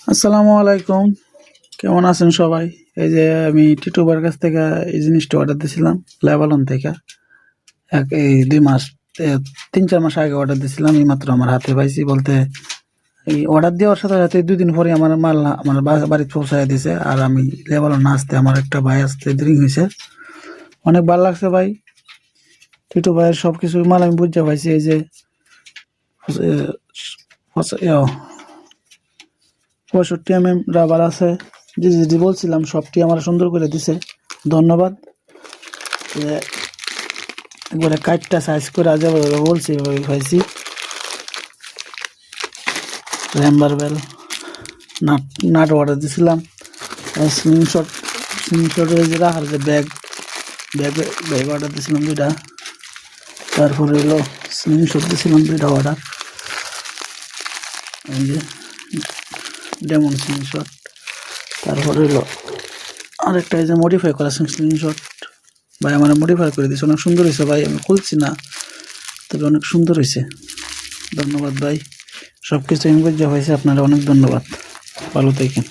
আসসালামু আলাইকুম। কেমন আছেন সবাই? এই যে আমি টিটুবার কাছ থেকে এই জিনিসটা অর্ডার দিয়েছিলাম লেবানন থেকে। এই ২ মাস ৩-৪ মাস আগে অর্ডার দিয়েছিলাম। এইমাত্র আমার হাতে পাইছি বলতে এই অর্ডার দেওয়ার সাথে, সাথে ২ দিন পরে আমার মাল আমার বাড়িতে পৌঁছায় দিছে। আর আমি লেবানন আসতে আমার একটা ভাই আসতে দেরি হইছে। অনেক ভাল লাগছে ভাই। টিটু ভাইয়ের সবকিছু মাল আমি বুঝা পাইছি। এই যে এ ৬৫ রাবার আছে। জি বলছিলাম সবটি আমার সুন্দর করে দিছে। ধন্যবাদ। যে একবারে কাঠটা সাইজ করে যেভাবে বলছি ওইভাবে পাইছি। র্যাম্বার বেল নাট অর্ডার দিছিলাম। স্লিংশট যে রাখার যে ব্যাগ অর্ডার দিছিলাম ২টা। তারপরে হলো স্লিংশট দিছিলাম ২টা অর্ডার। এই যে ডেমন স্লিংশট। তারপরে হলো আরেকটা এই যে মডিফাই করা স্লিংশট। ভাই আমার মডিফাই করে দিয়েছে, অনেক সুন্দর হয়েছে ভাই। আমি খুলছি না, তবে অনেক সুন্দর হয়েছে। ধন্যবাদ ভাই। সব কিছু ইনভয়েস হয়েছে, আপনারা অনেক ধন্যবাদ। ভালো থাকেন।